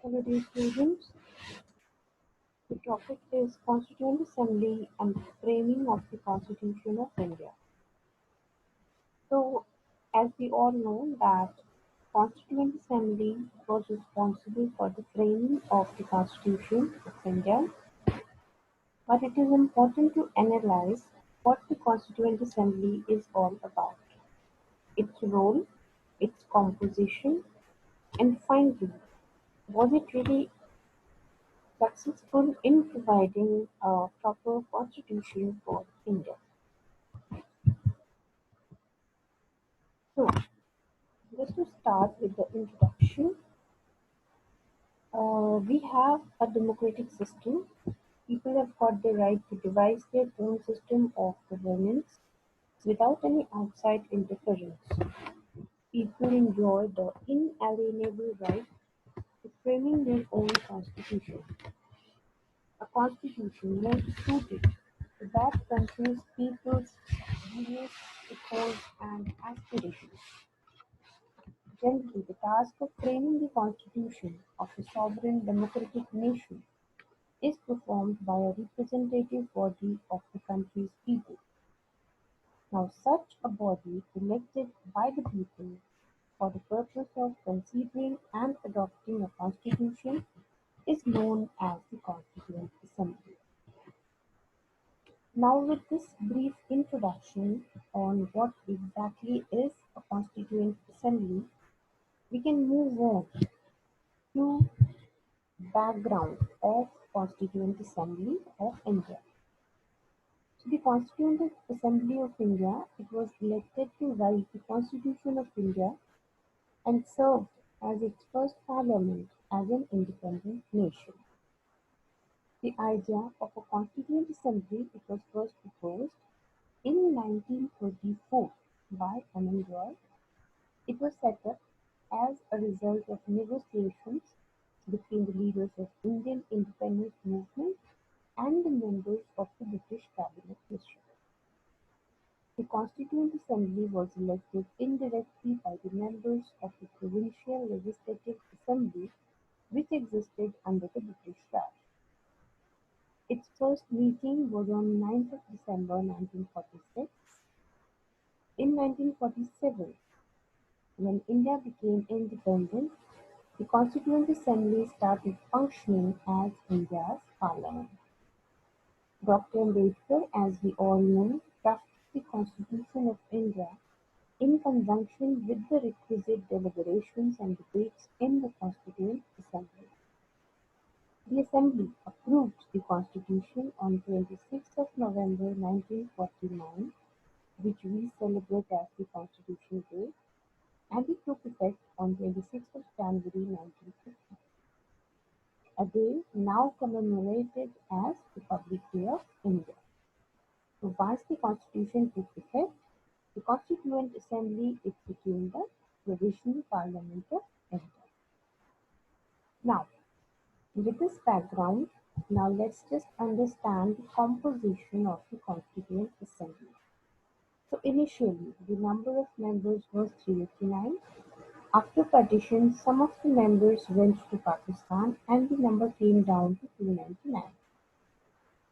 Hello dear students, the topic is Constituent Assembly and Framing of the Constitution of India. So, as we all know that Constituent Assembly was responsible for the framing of the Constitution of India, but it is important to analyze what the Constituent Assembly is all about, its role, its composition, and finally, was it really successful in providing a proper constitution for India. So, just to start with the introduction, we have a democratic system. People have got the right to devise their own system of governance without any outside interference. People enjoy the inalienable right to framing their own constitution. A constitution more suited to that country's people's views, goals, and aspirations. Generally, the task of framing the constitution of a sovereign democratic nation is performed by a representative body of the country's people. Now, such a body, elected by the people for the purpose of considering and adopting a constitution, is known as the Constituent Assembly. Now, with this brief introduction on what exactly is a Constituent Assembly, we can move on to background of Constituent Assembly of India. So the Constituent Assembly of India, it was elected to write the Constitution of India and served as its first parliament as an independent nation. The idea of a Constituent Assembly, it was first proposed in 1934 by Anand Roy. It was set up as a result of negotiations between the leaders of Indian independence movement and the members of the British Cabinet Mission. The Constituent Assembly was elected indirectly by the members of the Provincial Legislative Assembly which existed under the British Raj. Its first meeting was on 9th of December 1946. In 1947, when India became independent, the Constituent Assembly started functioning as India's parliament. Dr. Ambedkar, as we all know, drafted the Constitution of India in conjunction with the requisite deliberations and debates in the Constituent Assembly. The Assembly approved the Constitution on 26th of November 1949, which we celebrate as the Constitution Day, and it took effect on 26th of January 1950, a day now commemorated as Republic Day of India. So once the Constitution took effect, the Constituent Assembly it became the Provisional Parliament of India. Now, with this background, now let's just understand the composition of the Constituent Assembly. So initially, the number of members was 389. After partition, some of the members went to Pakistan and the number came down to 299.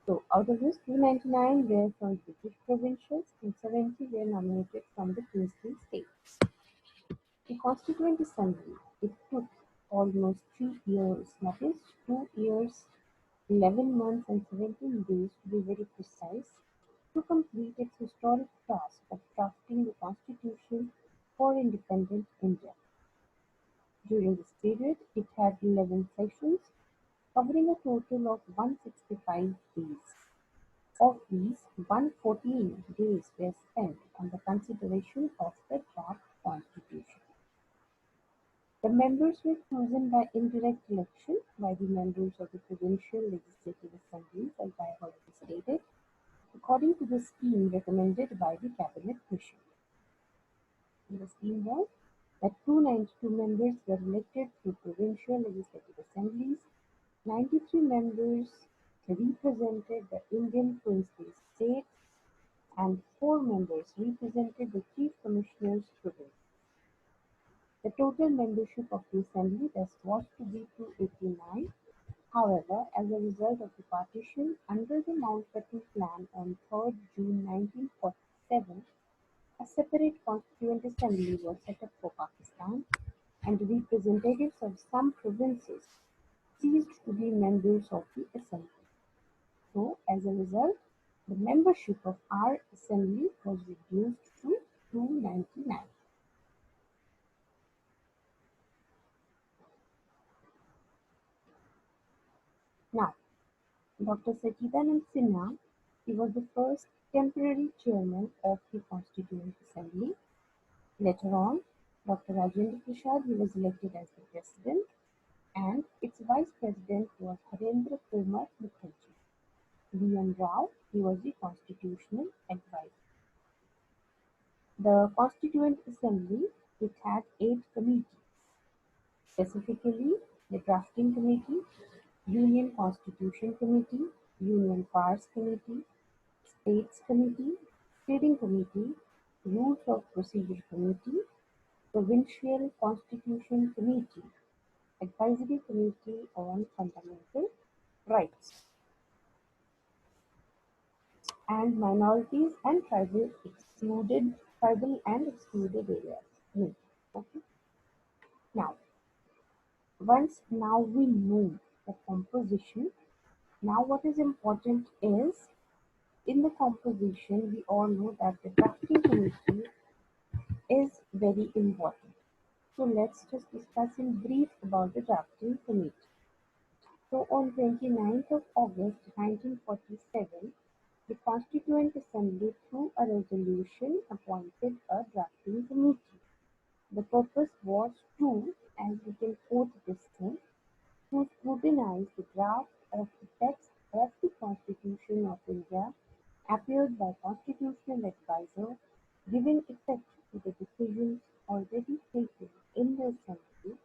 So out of this, 299 were from British provincials and 70 were nominated from the princely states. The Constituent Assembly, it took almost 3 years, that is 2 years, 11 months and 17 days to be very precise, to complete its historic task of drafting the Constitution for independent India. During this period, it had 11 sessions, covering a total of 165 days. Of these, 114 days were spent on the consideration of the draft constitution. The members were chosen by indirect election by the members of the provincial legislative assemblies, as I have already stated, according to the scheme recommended by the cabinet mission. The scheme was that 292 members were elected through provincial legislative assemblies, 93 members represented the Indian princely states, and 4 members represented the chief commissioners' province. The total membership of the Assembly thus was to be 289. However, as a result of the partition under the Mountbatten Plan on 3rd June 1947, a separate Constituent Assembly was set up for Pakistan, and representatives of some provinces ceased to be members of the Assembly. So, as a result, the membership of our Assembly was reduced to 299. Now, Dr. Sachidanand Sinha, he was the first temporary chairman of the Constituent Assembly. Later on, Dr. Rajendra Prasad, he was elected as the president, and its vice president was Harendra Kumar Mukherjee. V.N. Rao, he was the constitutional advisor. The Constituent Assembly, it had 8 committees, specifically the Drafting Committee, Union Constitution Committee, Union Powers Committee, States Committee, Steering Committee, Rules of Procedure Committee, Provincial Constitution Committee, Advisory Committee on Fundamental Rights, and Minorities and Tribal and Excluded Areas. Okay. Now, now we know the composition. Now what is important is in the composition we all know that the drafting committee is very important. So let's just discuss in brief about the drafting committee. So on 29th of August 1947, the Constituent Assembly through a resolution appointed a drafting committee. The purpose was to, as we can quote this thing, to scrutinize the draft of the text of the Constitution of India appeared by Constitutional Advisor, giving effect to the decisions already taken in the Assembly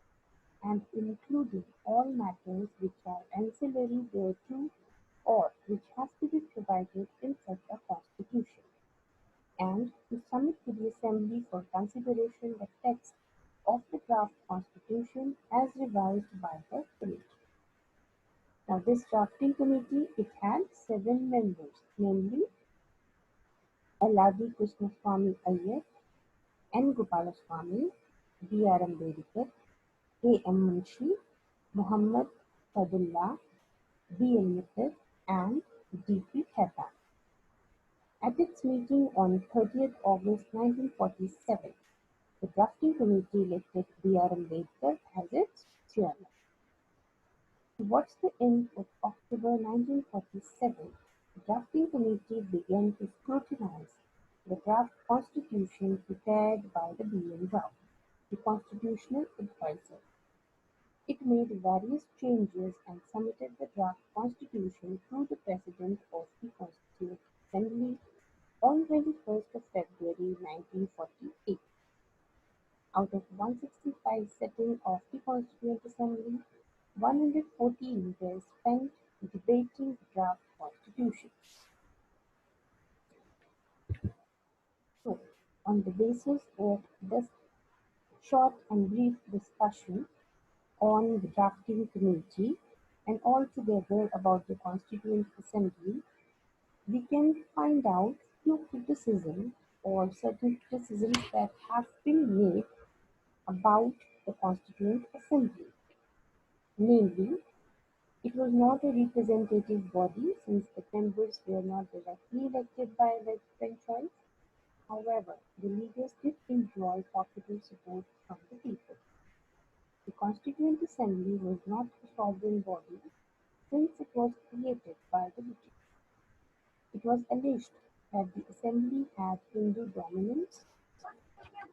and including all matters which are ancillary thereto or which has to be provided in such a constitution, and to submit to the Assembly for consideration the text of the draft constitution as revised by the committee. Now this drafting committee, it had 7 members, namely L.R.D. Krishnaswamy Iyer, N. Gopalaswamy, B.R. Ambedkar, A.M. Munshi, Muhammad Sadullah, B.L. Mitter, and D.P. Khaitan. At its meeting on 30th August 1947, the drafting committee elected B.R. Ambedkar as its chairman. Towards the end of October 1947, the drafting committee began to scrutinize the draft constitution prepared by the B.N. Rao, the constitutional advisor. It made various changes and submitted the draft constitution to the President of the Constituent Assembly on 21st of February 1948. Out of 165 sitting of the Constituent Assembly, 114 were spent debating the draft constitution. So, on the basis of this short and brief discussion on the drafting committee and altogether about the Constituent Assembly, we can find out few criticisms or certain criticisms that have been made about the Constituent Assembly. Namely, it was not a representative body since the members were not directly elected by electoral choice. However, the leaders did enjoy popular support from the people. The Constituent Assembly was not a sovereign body since it was created by the British. It was alleged that the Assembly had Hindu dominance.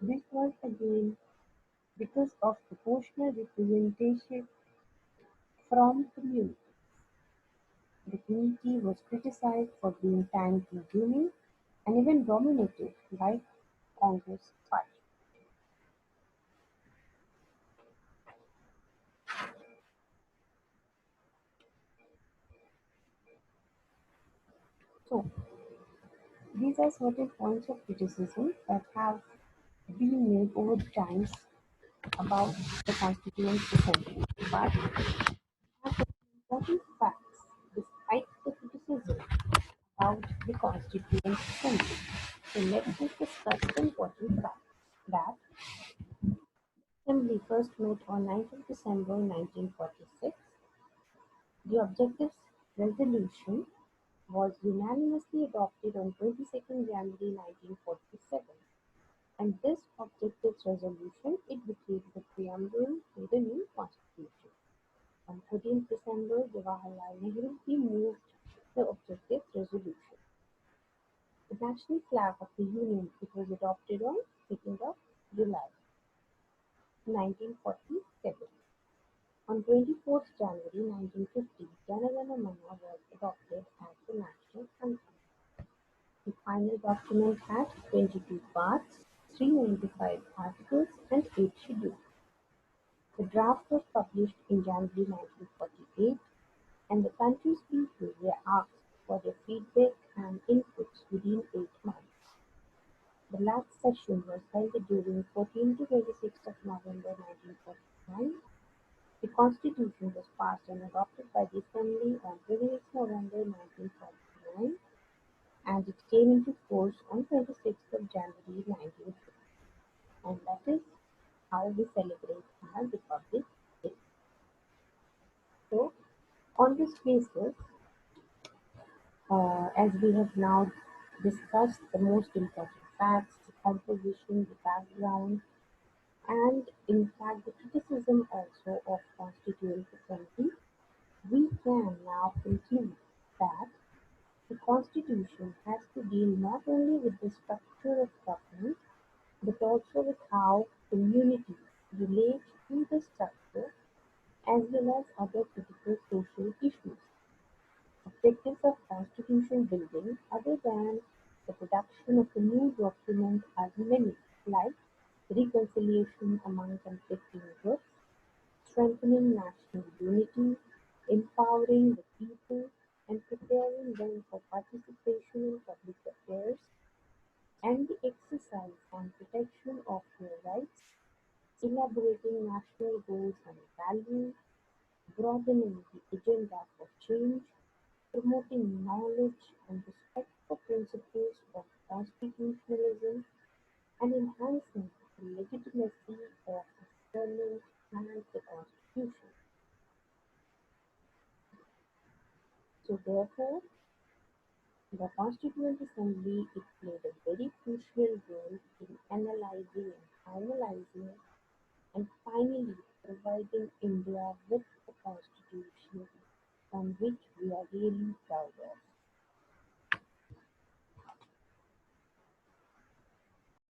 This was again because of proportional representation from communities. The committee was criticized for being time-consuming and even dominated by Congress party. So these are certain points of criticism that have been made over the times about the Constituent Assembly, but have some important facts despite the criticism about the Constituent Assembly. So let's just discuss the important facts that Assembly first met on 19th December 1946. The Objectives Resolution was unanimously adopted on 22nd January 1947, and this Objectives Resolution it became the preamble to the new Constitution. On 13th December, Jawaharlal Nehru he moved the Objectives Resolution. The national flag of the Union it was adopted on 2nd of July 1947. On 24th January 1950, Jana Gana Mana was adopted as the national anthem. The final document had 22 parts, 395 articles, and 8 schedules. The draft was published in January 1948, and the country's people were asked for their feedback and inputs within 8 months. The last session was held during 14 to 26th of November 1949. The Constitution was passed and adopted by the Assembly on 26 November 1949, and it came into force on 26th of January 1950. And that is how we celebrate our Republic Day. So, on this basis, as we have now discussed the most important facts, the composition, the background, and in fact the criticism also of Constituent Assembly, we can now conclude that the Constitution has to deal not only with the structure of government but also with how communities relate to the structure as well as other critical social issues. Objectives of constitution building, other than the production of a new document, are many, like reconciliation among conflicting groups, strengthening national unity, empowering the people, and preparing them for participation in public affairs, and the exercise and protection of their rights, elaborating national goals and values, broadening the agenda for change, promoting knowledge and respect for principles of constitutionalism, and enhancing the legitimacy of the government and the Constitution. So therefore, the Constituent Assembly it played a very crucial role in analyzing and finalizing and finally providing India with a constitution on which we are really proud of.